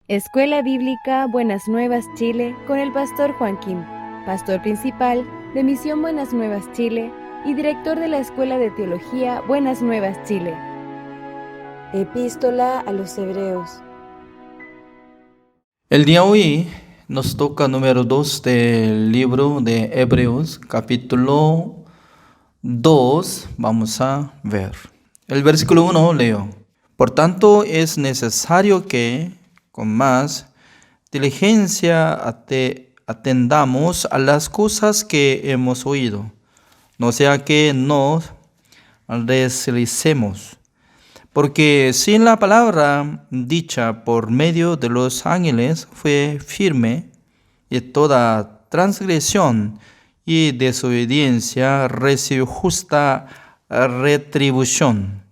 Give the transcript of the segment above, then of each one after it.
Escuela Bíblica Buenas Nuevas Chile con el pastor Joaquín, pastor principal de Misión Buenas Nuevas Chile y director de la Escuela de Teología Buenas Nuevas Chile. Epístola a los Hebreos. El día de hoy nos toca número 2 del libro de Hebreos, capítulo 2. Vamos a ver. El versículo 1 leo. Por tanto, es necesario que, con más diligencia, atendamos a las cosas que hemos oído, no sea que nos deslicemos. Porque si la palabra dicha por medio de los ángeles fue firme, y toda transgresión y desobediencia recibió justa retribución,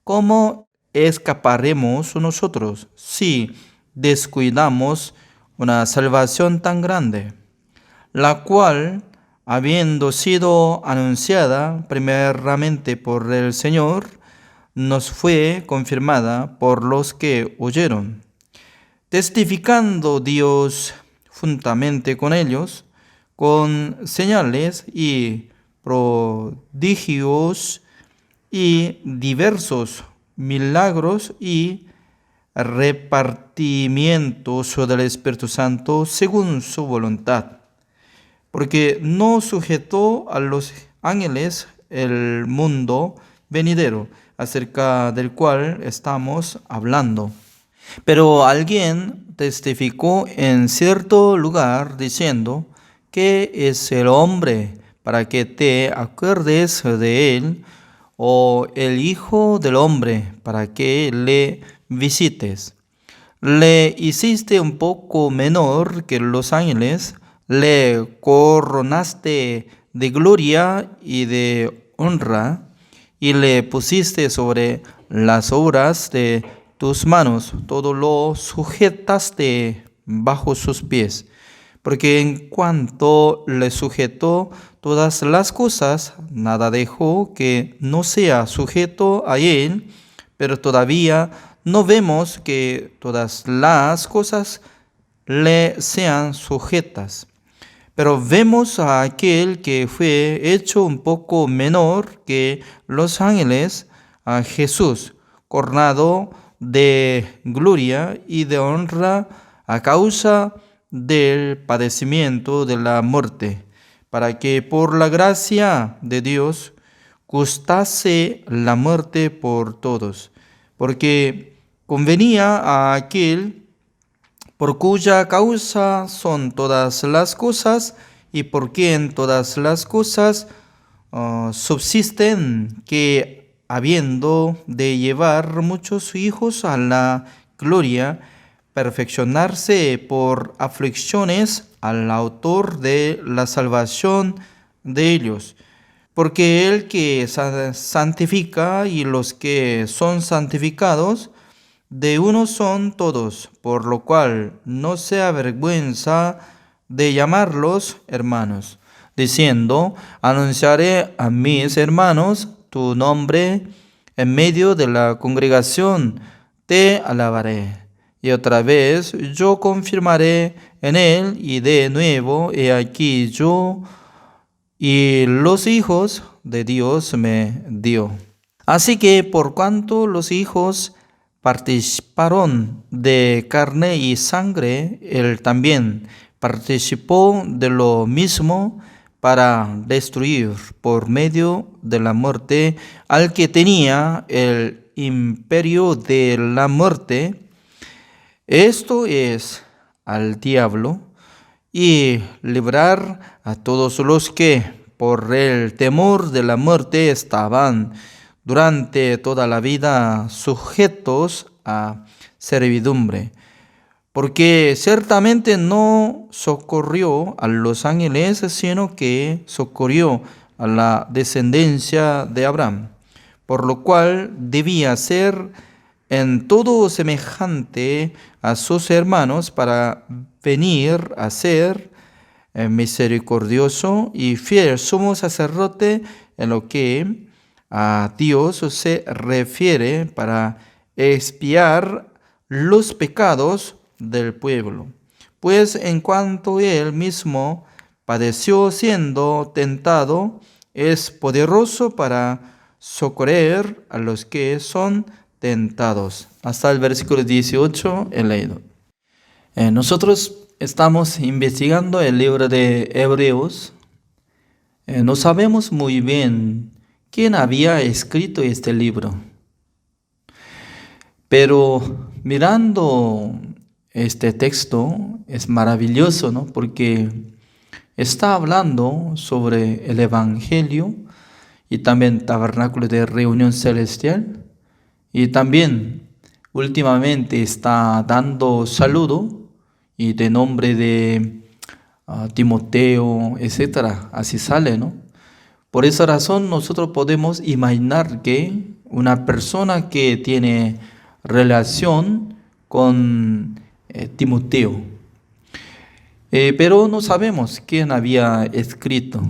¿cómo escaparemos nosotros si descuidamos una salvación tan grande, la cual, habiendo sido anunciada primeramente por el Señor, nos fue confirmada por los que oyeron, testificando Dios juntamente con ellos, con señales y prodigios y diversos milagros y repartimientos del Espíritu Santo según su voluntad. Porque no sujetó a los ángeles el mundo venidero, acerca del cual estamos hablando. Pero alguien testificó en cierto lugar diciendo, ¿qué es el hombre para que te acuerdes de él? ¿O el hijo del hombre para que le visites? Le hiciste un poco menor que los ángeles, le coronaste de gloria y de honra, y le pusiste sobre las obras de tus manos, todo lo sujetaste bajo sus pies. Porque en cuanto le sujetó todas las cosas, nada dejó que no sea sujeto a él, pero todavía no vemos que todas las cosas le sean sujetas. Pero vemos a aquel que fue hecho un poco menor que los ángeles, a Jesús, coronado de gloria y de honra a causa del padecimiento de la muerte, para que por la gracia de Dios gustase la muerte por todos, porque convenía a aquel por cuya causa son todas las cosas y por quien todas las cosas subsisten, que habiendo de llevar muchos hijos a la gloria, perfeccionarse por aflicciones al autor de la salvación de ellos. Porque el que santifica y los que son santificados, de uno son todos, por lo cual no se avergüenza de llamarlos hermanos, diciendo, anunciaré a mis hermanos tu nombre en medio de la congregación, te alabaré. Y otra vez yo confirmaré en él, y de nuevo he aquí yo y los hijos de Dios me dio. Así que por cuanto los hijos participaron de carne y sangre, él también participó de lo mismo para destruir por medio de la muerte al que tenía el imperio de la muerte, esto es, al diablo, y librar a todos los que por el temor de la muerte estaban durante toda la vida sujetos a servidumbre. Porque ciertamente no socorrió a los ángeles, sino que socorrió a la descendencia de Abraham, por lo cual debía ser en todo semejante a sus hermanos para venir a ser misericordioso y fiel sumo sacerdote en lo que a Dios se refiere, para expiar los pecados del pueblo. Pues en cuanto él mismo padeció siendo tentado, es poderoso para socorrer a los que son tentados. Hasta el versículo 18 he leído. Nosotros estamos investigando el libro de Hebreos. No sabemos muy bien quién había escrito este libro. Pero mirando este texto es maravilloso, ¿no? Porque está hablando sobre el Evangelio y también tabernáculo de reunión celestial. Y también últimamente está dando saludo y de nombre de Timoteo, etcétera. Así sale, ¿no? Por esa razón nosotros podemos imaginar que una persona que tiene relación con Timoteo. Pero no sabemos quién había escrito.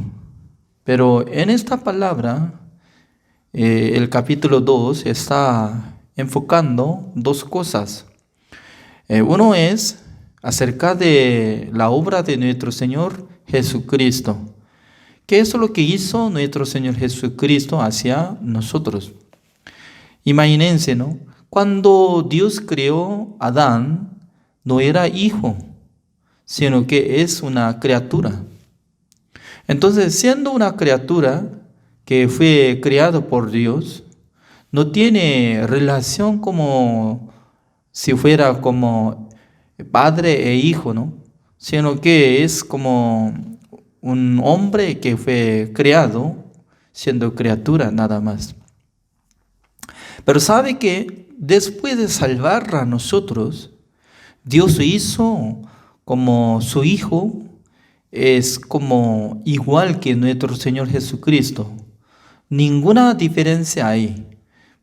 Pero en esta palabra, el capítulo 2 está enfocando dos cosas. Uno es acerca de la obra de nuestro Señor Jesucristo. ¿Qué es lo que hizo nuestro Señor Jesucristo hacia nosotros? Imagínense, ¿no? Cuando Dios creó a Adán, no era hijo, sino que es una criatura. Entonces, siendo una criatura que fue creado por Dios, no tiene relación como si fuera como padre e hijo, ¿no? Sino que es como un hombre que fue creado siendo criatura nada más. Pero sabe que después de salvar a nosotros, Dios hizo como su Hijo, es como igual que nuestro Señor Jesucristo. Ninguna diferencia hay.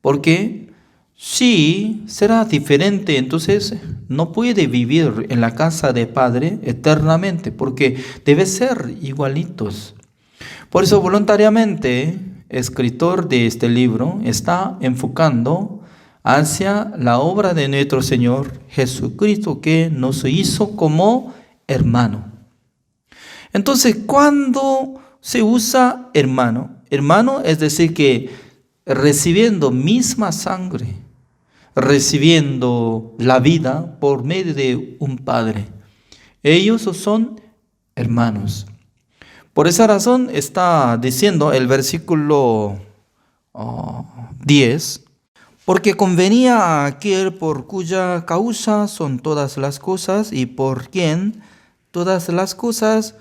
Porque si será diferente, entonces no puede vivir en la casa de Padre eternamente, porque debe ser igualitos. Por eso voluntariamente, el escritor de este libro está enfocando hacia la obra de nuestro Señor Jesucristo, que nos hizo como hermano. Entonces, ¿cuándo se usa hermano? Hermano es decir que recibiendo misma sangre, recibiendo la vida por medio de un padre. Ellos son hermanos. Por esa razón está diciendo el versículo 10, porque convenía a aquel por cuya causa son todas las cosas y por quien todas las cosas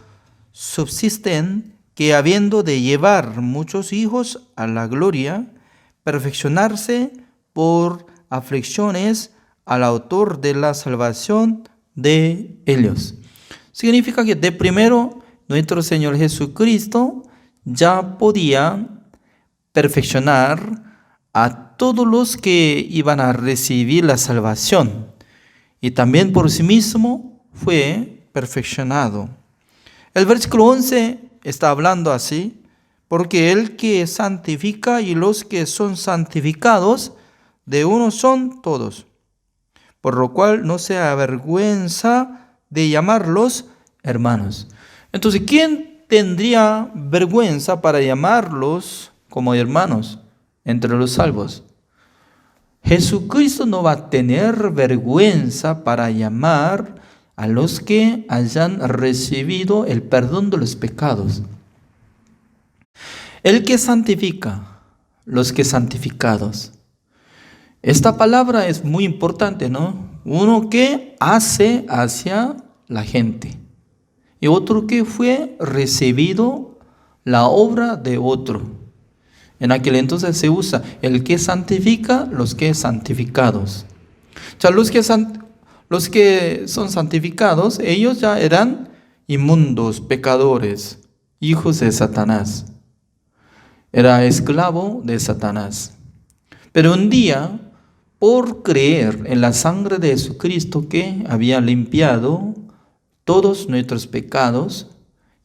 subsisten, que habiendo de llevar muchos hijos a la gloria, perfeccionarse por aflicciones al autor de la salvación de ellos. Significa que de primero nuestro Señor Jesucristo ya podía perfeccionar a todos los que iban a recibir la salvación, y también por sí mismo fue perfeccionado. El versículo 11 está hablando así: porque el que santifica y los que son santificados, de uno son todos, por lo cual no se avergüenza de llamarlos hermanos. Entonces, ¿quién tendría vergüenza para llamarlos como hermanos entre los salvos? Jesucristo no va a tener vergüenza para llamar a los que hayan recibido el perdón de los pecados. El que santifica, los que santificados. Esta palabra es muy importante, ¿no? Uno que hace hacia la gente y otro que fue recibido la obra de otro. En aquel entonces se usa el que santifica, los que santificados. O sea, los que son santificados, ellos ya eran inmundos, pecadores, hijos de Satanás. Era esclavo de Satanás. Pero un día, por creer en la sangre de Jesucristo que había limpiado todos nuestros pecados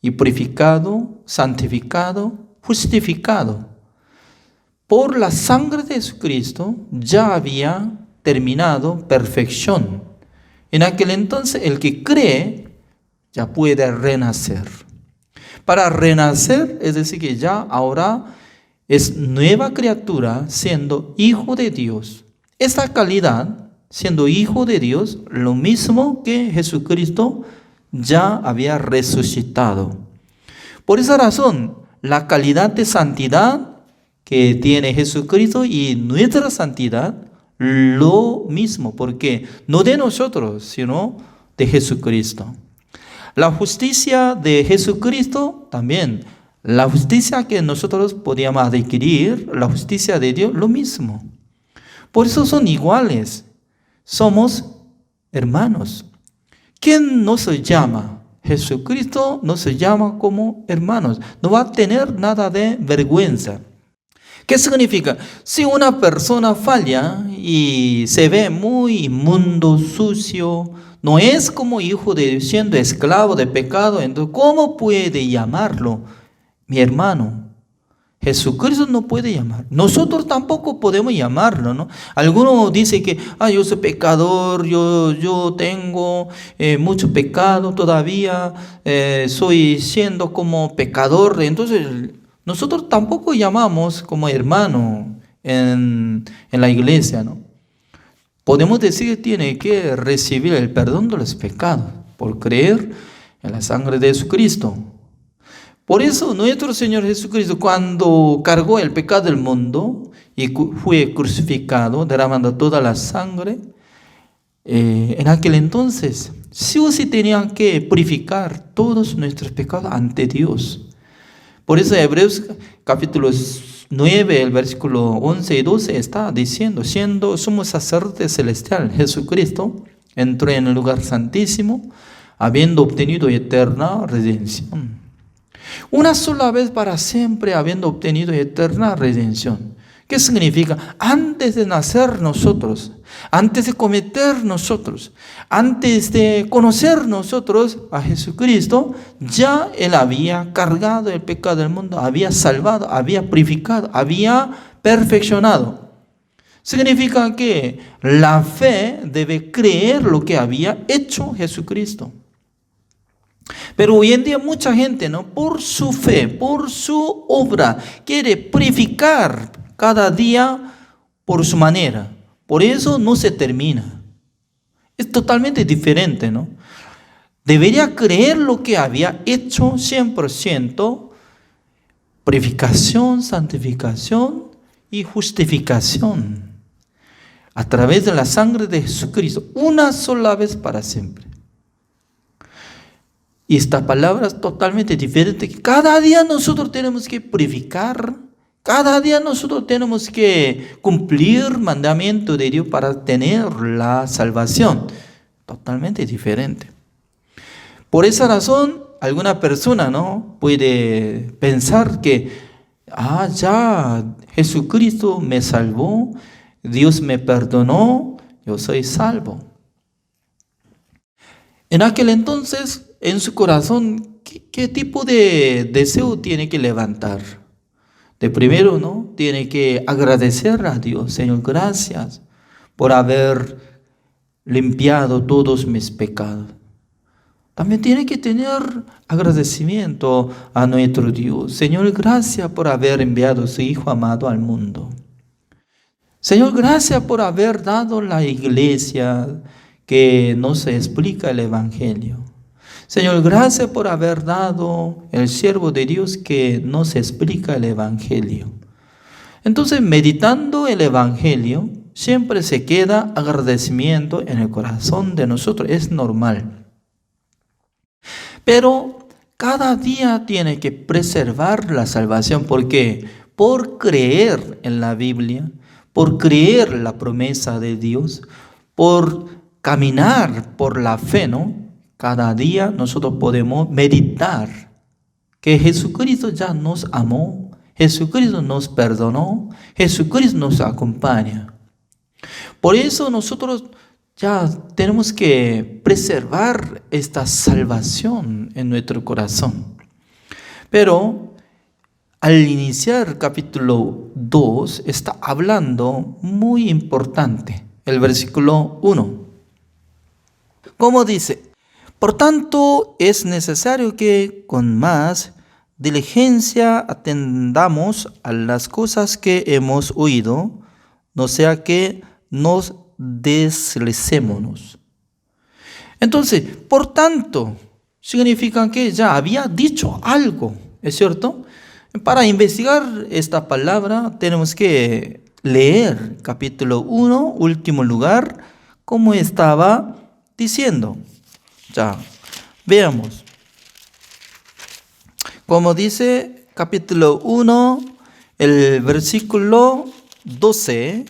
y purificado, santificado, justificado, por la sangre de Jesucristo ya había terminado perfección En aquel entonces el que cree ya puede renacer. Para renacer, es decir, que ya ahora es nueva criatura siendo hijo de Dios. Esta calidad, siendo hijo de Dios, lo mismo que Jesucristo ya había resucitado. Por esa razón, la calidad de santidad que tiene Jesucristo y nuestra santidad, lo mismo, porque no de nosotros, sino de Jesucristo. La justicia de Jesucristo también, la justicia que nosotros podíamos adquirir, la justicia de Dios, lo mismo. Por eso son iguales, somos hermanos. ¿Quién nos llama? Jesucristo nos llama como hermanos. No va a tener nada de vergüenza. ¿Qué significa? Si una persona falla y se ve muy inmundo, sucio, no es como hijo de Dios, siendo esclavo de pecado, entonces ¿cómo puede llamarlo mi hermano? Jesucristo no puede llamar. Nosotros tampoco podemos llamarlo, ¿no? Algunos dicen que yo soy pecador, yo tengo mucho pecado todavía, soy siendo como pecador. Entonces nosotros tampoco llamamos como hermano en la iglesia, ¿no? Podemos decir que tiene que recibir el perdón de los pecados por creer en la sangre de Jesucristo. Por eso nuestro Señor Jesucristo, cuando cargó el pecado del mundo y fue crucificado, derramando toda la sangre, en aquel entonces sí o sí tenían que purificar todos nuestros pecados ante Dios. Por eso Hebreos capítulo 9, el versículo 11 y 12 está diciendo, siendo sumo sacerdote celestial, Jesucristo entró en el lugar santísimo, habiendo obtenido eterna redención. Una sola vez para siempre, habiendo obtenido eterna redención. ¿Qué significa? Antes de nacer nosotros, antes de cometer nosotros, antes de conocer nosotros a Jesucristo, ya Él había cargado el pecado del mundo, había salvado, había purificado, había perfeccionado. Significa que la fe debe creer lo que había hecho Jesucristo. Pero hoy en día mucha gente, ¿no?, por su fe, por su obra, quiere purificar cada día por su manera. Por eso no se termina. Es totalmente diferente, ¿no? Debería creer lo que había hecho 100%, purificación, santificación y justificación a través de la sangre de Jesucristo, una sola vez para siempre. Y esta palabra es totalmente diferente. Cada día nosotros tenemos que purificar. Cada día nosotros tenemos que cumplir el mandamiento de Dios para tener la salvación. Totalmente diferente. Por esa razón, alguna persona, ¿no?, puede pensar que, ya Jesucristo me salvó, Dios me perdonó, yo soy salvo. En aquel entonces, en su corazón, ¿qué tipo de deseo tiene que levantar? De primero, ¿no?, tiene que agradecer a Dios. Señor, gracias por haber limpiado todos mis pecados. También tiene que tener agradecimiento a nuestro Dios. Señor, gracias por haber enviado a su Hijo amado al mundo. Señor, gracias por haber dado la iglesia que nos explica el Evangelio. Señor, gracias por haber dado el siervo de Dios que nos explica el Evangelio. Entonces, meditando el Evangelio, siempre se queda agradecimiento en el corazón de nosotros. Es normal. Pero cada día tiene que preservar la salvación. ¿Por qué? Por creer en la Biblia, por creer la promesa de Dios, por caminar por la fe, ¿no? Cada día nosotros podemos meditar que Jesucristo ya nos amó, Jesucristo nos perdonó, Jesucristo nos acompaña. Por eso nosotros ya tenemos que preservar esta salvación en nuestro corazón. Pero al iniciar el capítulo 2 está hablando muy importante, el versículo 1. Como dice, por tanto es necesario que con más diligencia atendamos a las cosas que hemos oído, no sea que nos deslicémonos. Entonces, por tanto, significa que ya había dicho algo, ¿es cierto? Para investigar esta palabra tenemos que leer capítulo 1, último lugar, como estaba diciendo. Ya, veamos. Como dice capítulo 1, el versículo 12,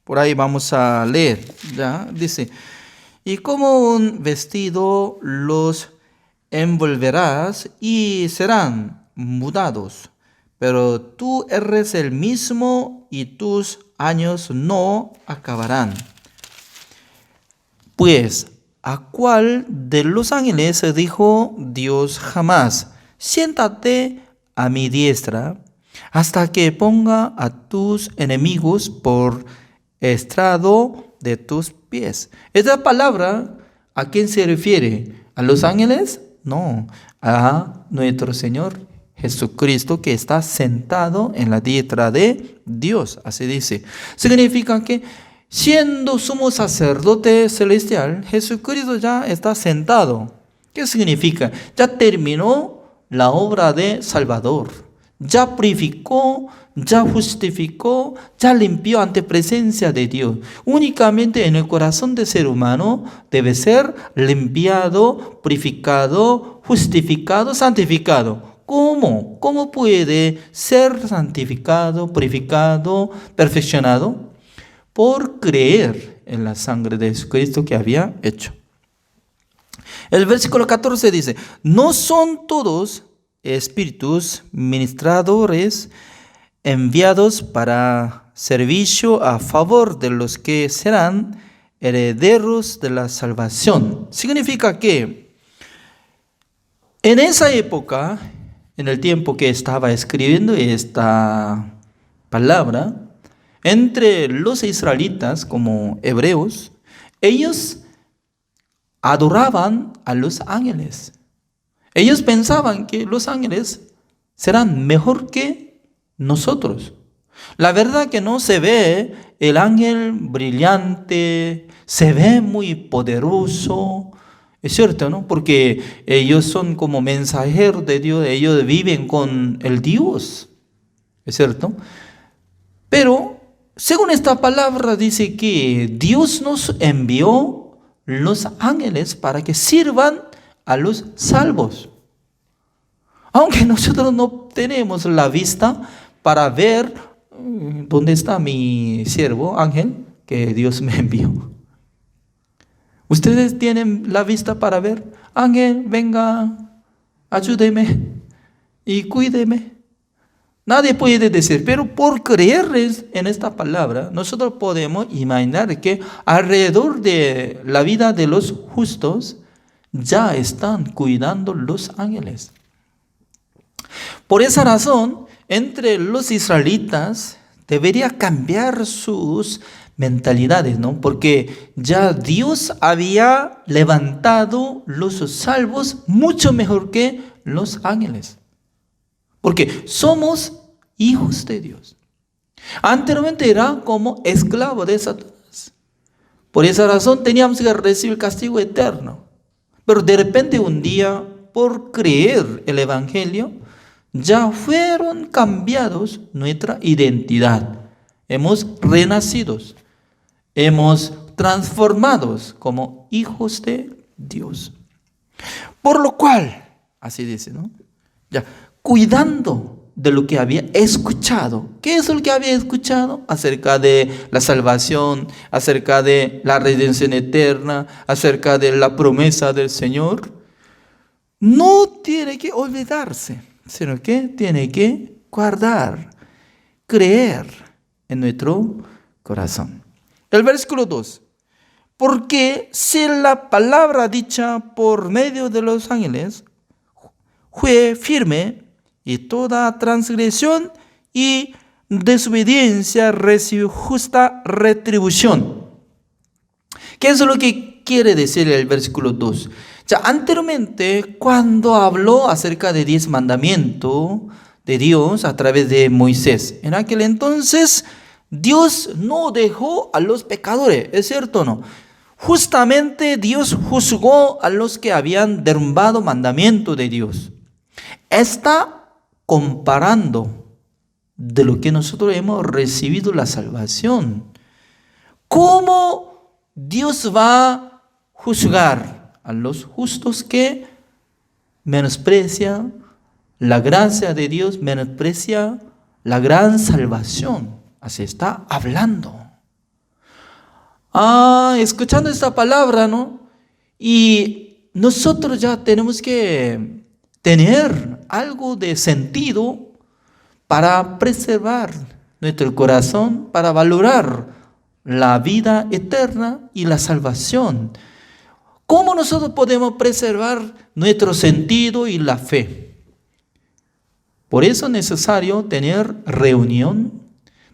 por ahí vamos a leer, ya, dice, y como un vestido los envolverás y serán mudados, pero tú eres el mismo y tus años no acabarán. Pues, ¿a cuál de los ángeles dijo Dios jamás: siéntate a mi diestra hasta que ponga a tus enemigos por estrado de tus pies? ¿Esta palabra a quién se refiere? ¿A los ángeles? No, a nuestro Señor Jesucristo, que está sentado en la diestra de Dios. Así dice. Significa que siendo sumo sacerdote celestial, Jesucristo ya está sentado. ¿Qué significa? Ya terminó la obra de Salvador. Ya purificó, ya justificó, ya limpió ante presencia de Dios. Únicamente en el corazón del ser humano debe ser limpiado, purificado, justificado, santificado. ¿Cómo? ¿Cómo puede ser santificado, purificado, perfeccionado? Por creer en la sangre de Jesucristo que había hecho. El versículo 14 dice, no son todos espíritus ministradores enviados para servicio a favor de los que serán herederos de la salvación. Significa que en esa época, en el tiempo que estaba escribiendo esta palabra, entre los israelitas como hebreos, ellos adoraban a los ángeles. Ellos pensaban que los ángeles serán mejor que nosotros. La verdad que no se ve el ángel brillante, se ve muy poderoso. Es cierto, ¿no? Porque ellos son como mensajeros de Dios, ellos viven con el Dios. Es cierto. Pero según esta palabra dice que Dios nos envió los ángeles para que sirvan a los salvos. Aunque nosotros no tenemos la vista para ver dónde está mi siervo ángel que Dios me envió. Ustedes tienen la vista para ver, ángel, venga, ayúdeme y cuídeme. Nadie puede decir, pero por creer en esta palabra, nosotros podemos imaginar que alrededor de la vida de los justos ya están cuidando los ángeles. Por esa razón, entre los israelitas debería cambiar sus mentalidades, ¿no? Porque ya Dios había levantado los salvos mucho mejor que los ángeles. Porque somos hijos de Dios. Anteriormente era como esclavo de Satanás. Por esa razón teníamos que recibir castigo eterno. Pero de repente un día, por creer el Evangelio, ya fueron cambiados nuestra identidad. Hemos renacido. Hemos transformados como hijos de Dios. Por lo cual, así dice, ¿no? Ya, cuidando de lo que había escuchado. ¿Qué es lo que había escuchado? Acerca de la salvación, acerca de la redención eterna, acerca de la promesa del Señor. No tiene que olvidarse, sino que tiene que guardar, creer en nuestro corazón. El versículo 2. Porque si la palabra dicha por medio de los ángeles fue firme, y toda transgresión y desobediencia recibe justa retribución. ¿Qué es lo que quiere decir el versículo 2? Ya anteriormente, cuando habló acerca de 10 mandamientos de Dios a través de Moisés, en aquel entonces Dios no dejó a los pecadores, ¿es cierto o no? Justamente Dios juzgó a los que habían derrumbado mandamiento de Dios. Está comparando de lo que nosotros hemos recibido la salvación. ¿Cómo Dios va a juzgar a los justos que menosprecian la gracia de Dios, menosprecia la gran salvación? Así está hablando. Escuchando esta palabra, ¿no? Y nosotros ya tenemos que tener algo de sentido para preservar nuestro corazón, para valorar la vida eterna y la salvación. ¿Cómo nosotros podemos preservar nuestro sentido y la fe? Por eso es necesario tener reunión,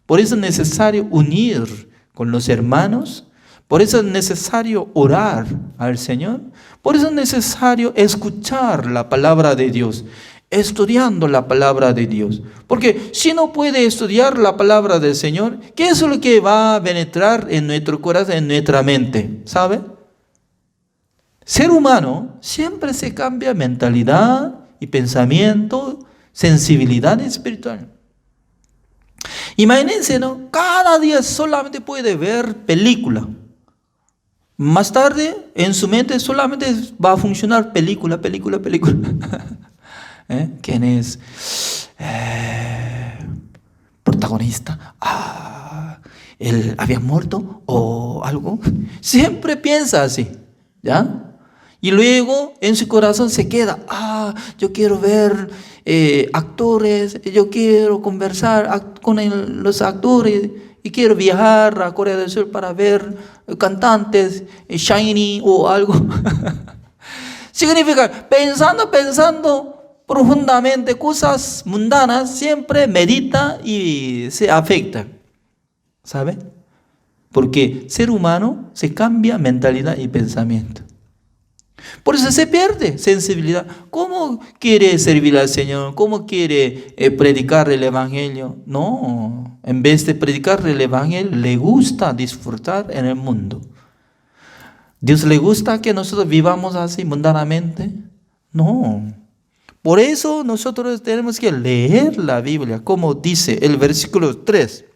por eso es necesario unir con los hermanos, por eso es necesario orar al Señor, por eso es necesario escuchar la palabra de Dios, estudiando la palabra de Dios. Porque si no puede estudiar la palabra del Señor, ¿qué es lo que va a penetrar en nuestro corazón, en nuestra mente? ¿Sabe? Ser humano siempre se cambia mentalidad y pensamiento, sensibilidad espiritual. Imagínense, ¿no? Cada día solamente puede ver película. Más tarde, en su mente solamente va a funcionar película. ¿Quién es protagonista? ¿Él había muerto o algo? Siempre piensa así, ¿ya? Y luego en su corazón se queda, yo quiero ver actores, yo quiero conversar con los actores y quiero viajar a Corea del Sur para ver cantantes, Shiny o algo. Significa, pensando profundamente cosas mundanas, siempre medita y se afecta. ¿Sabe? Porque ser humano se cambia mentalidad y pensamiento. Por eso se pierde sensibilidad. ¿Cómo quiere servir al Señor? ¿Cómo quiere predicar el Evangelio? No, en vez de predicar el Evangelio, le gusta disfrutar en el mundo. ¿Dios le gusta que nosotros vivamos así mundanamente? No. Por eso nosotros tenemos que leer la Biblia, como dice el versículo 3.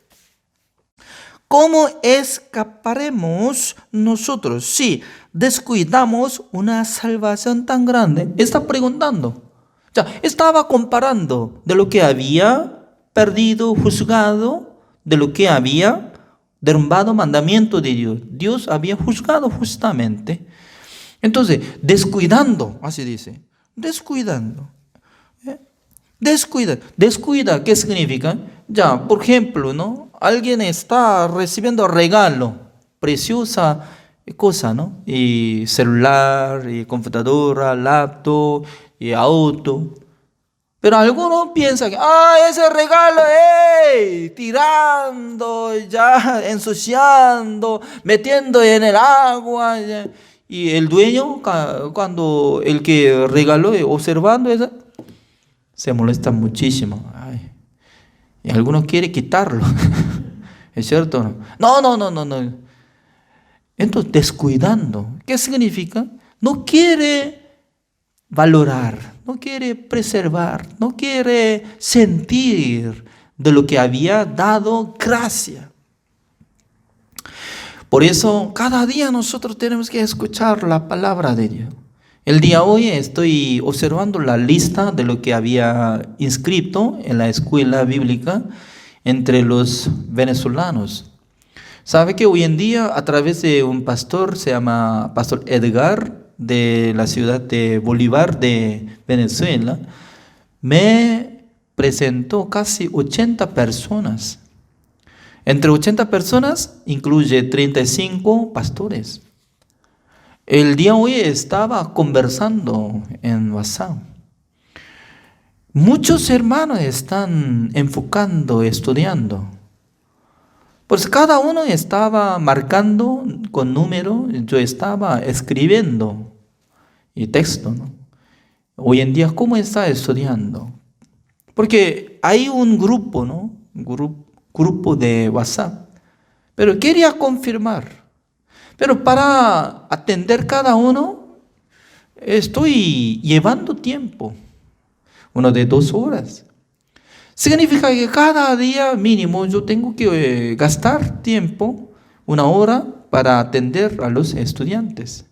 ¿Cómo escaparemos nosotros si descuidamos una salvación tan grande? Está preguntando. Estaba comparando de lo que había perdido, juzgado, de lo que había derrumbado mandamiento de Dios. Dios había juzgado justamente. Entonces, descuidando, así dice, descuidando. Descuida, ¿qué significa? Por ejemplo, ¿no? Alguien está recibiendo regalo, preciosa cosa, ¿no? Y celular, y computadora, laptop, y auto. Pero algunos piensan que, ese regalo, tirando, ya, ensuciando, metiendo en el agua. Ya. Y el dueño, cuando el que regaló, observando eso, se molesta muchísimo. Y algunos quieren quitarlo. ¿Es cierto? No. Entonces, descuidando. ¿Qué significa? No quiere valorar, no quiere preservar, no quiere sentir de lo que había dado gracia. Por eso, cada día nosotros tenemos que escuchar la palabra de Dios. El día de hoy estoy observando la lista de lo que había inscrito en la escuela bíblica entre los venezolanos. ¿Sabe que hoy en día a través de un pastor, se llama Pastor Edgar, de la ciudad de Bolívar de Venezuela, me presentó casi 80 personas. Entre 80 personas incluye 35 pastores. El día de hoy estaba conversando en WhatsApp. Muchos hermanos están enfocando, estudiando. Pues cada uno estaba marcando con número, yo estaba escribiendo y texto, ¿no? Hoy en día, ¿cómo está estudiando? Porque hay un grupo, ¿no? Grupo de WhatsApp. Pero quería confirmar. Pero para atender cada uno, estoy llevando tiempo. Uno de 2 horas. Significa que cada día mínimo yo tengo que gastar tiempo, 1 hora, para atender a los estudiantes.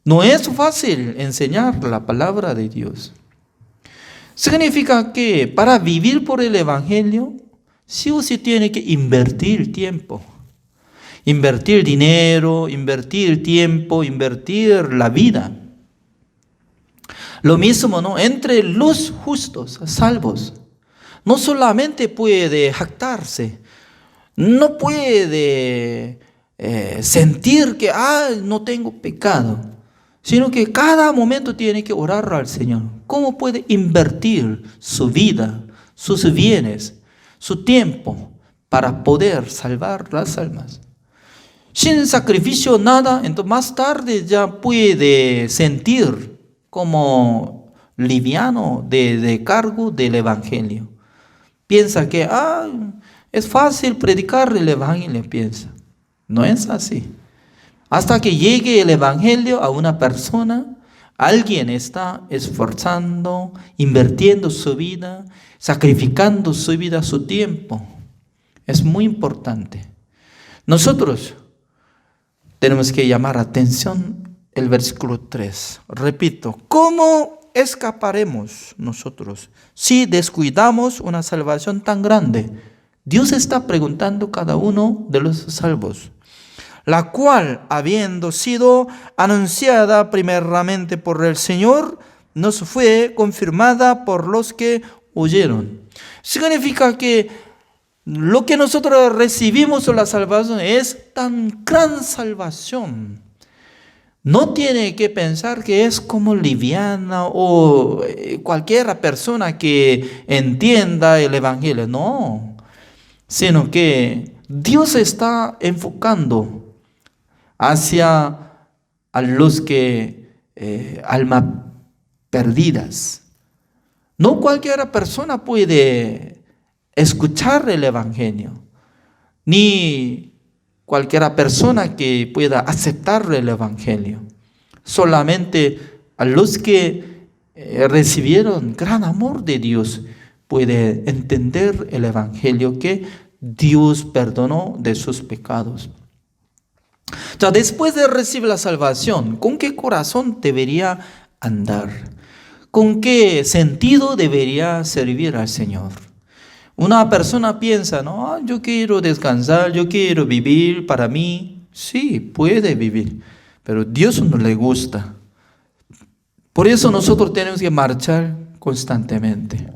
No es fácil enseñar la palabra de Dios. Significa que para vivir por el Evangelio, sí o sí tiene que invertir tiempo. Invertir dinero, invertir tiempo, invertir la vida. Lo mismo, ¿no? Entre los justos, salvos, no solamente puede jactarse, no puede sentir que no tengo pecado, sino que cada momento tiene que orar al Señor. ¿Cómo puede invertir su vida, sus bienes, su tiempo para poder salvar las almas? Sin sacrificio nada, entonces más tarde ya puede sentir como liviano de cargo del Evangelio. Piensa que es fácil predicar el Evangelio, piensa. No es así. Hasta que llegue el Evangelio a una persona, alguien está esforzando, invirtiendo su vida, sacrificando su vida, su tiempo. Es muy importante. Nosotros tenemos que llamar atención el versículo 3. Repito, ¿cómo escaparemos nosotros si descuidamos una salvación tan grande? Dios está preguntando a cada uno de los salvos, la cual, habiendo sido anunciada primeramente por el Señor, nos fue confirmada por los que oyeron. Significa que lo que nosotros recibimos en la salvación es tan gran salvación. No tiene que pensar que es como liviana o cualquier persona que entienda el Evangelio. No, sino que Dios está enfocando hacia a los que almas perdidas. No cualquier persona puede escuchar el Evangelio, ni cualquier persona que pueda aceptar el Evangelio. Solamente a los que recibieron gran amor de Dios puede entender el Evangelio, que Dios perdonó de sus pecados. Ya después de recibir la salvación, ¿con qué corazón debería andar? ¿Con qué sentido debería servir al Señor? Una persona piensa, no, yo quiero descansar, yo quiero vivir para mí. Sí, puede vivir, pero a Dios no le gusta. Por eso nosotros tenemos que marchar constantemente.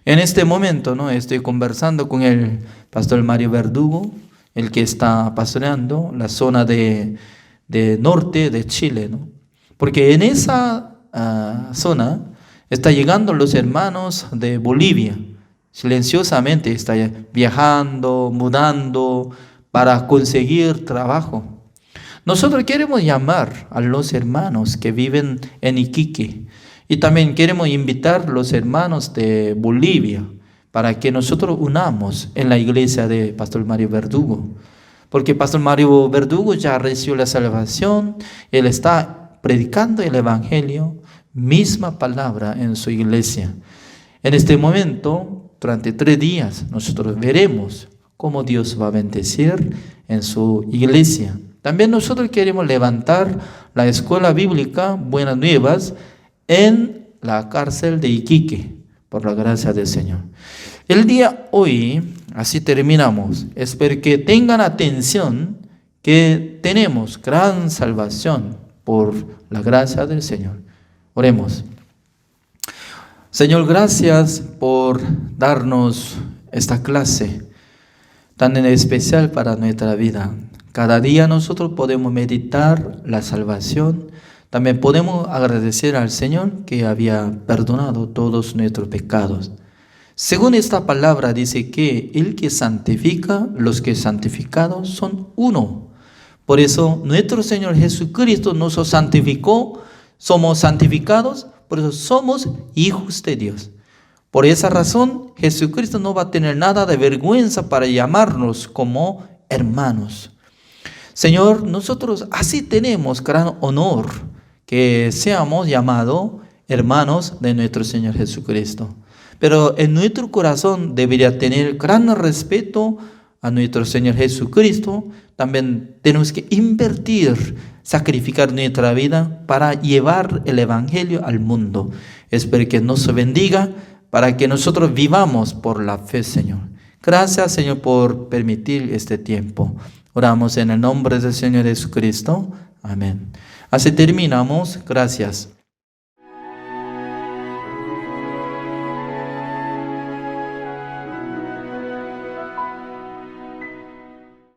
En este momento, ¿no? Estoy conversando con el pastor Mario Verdugo, el que está pastoreando la zona de norte de Chile, ¿no? Porque en esa zona están llegando los hermanos de Bolivia. Silenciosamente está viajando, mudando para conseguir trabajo. Nosotros queremos llamar a los hermanos que viven en Iquique y también queremos invitar a los hermanos de Bolivia para que nosotros unamos en la iglesia de Pastor Mario Verdugo. Porque Pastor Mario Verdugo ya recibió la salvación, él está predicando el Evangelio, misma palabra en su iglesia. En este momento, durante 3 días, nosotros veremos cómo Dios va a bendecir en su iglesia. También nosotros queremos levantar la escuela bíblica Buenas Nuevas en la cárcel de Iquique, por la gracia del Señor. El día hoy, así terminamos. Espero que tengan atención que tenemos gran salvación por la gracia del Señor. Oremos. Señor, gracias por darnos esta clase tan especial para nuestra vida. Cada día nosotros podemos meditar la salvación. También podemos agradecer al Señor que había perdonado todos nuestros pecados. Según esta palabra dice que el que santifica, los que santificados son uno. Por eso nuestro Señor Jesucristo nos santificó, somos santificados, por eso somos hijos de Dios. Por esa razón, Jesucristo no va a tener nada de vergüenza para llamarnos como hermanos. Señor, nosotros así tenemos gran honor que seamos llamados hermanos de nuestro Señor Jesucristo. Pero en nuestro corazón debería tener gran respeto a nuestro Señor Jesucristo. También tenemos que invertir, sacrificar nuestra vida para llevar el Evangelio al mundo. Espero que nos bendiga para que nosotros vivamos por la fe, Señor. Gracias, Señor, por permitir este tiempo. Oramos en el nombre del Señor Jesucristo. Amén. Así terminamos. Gracias.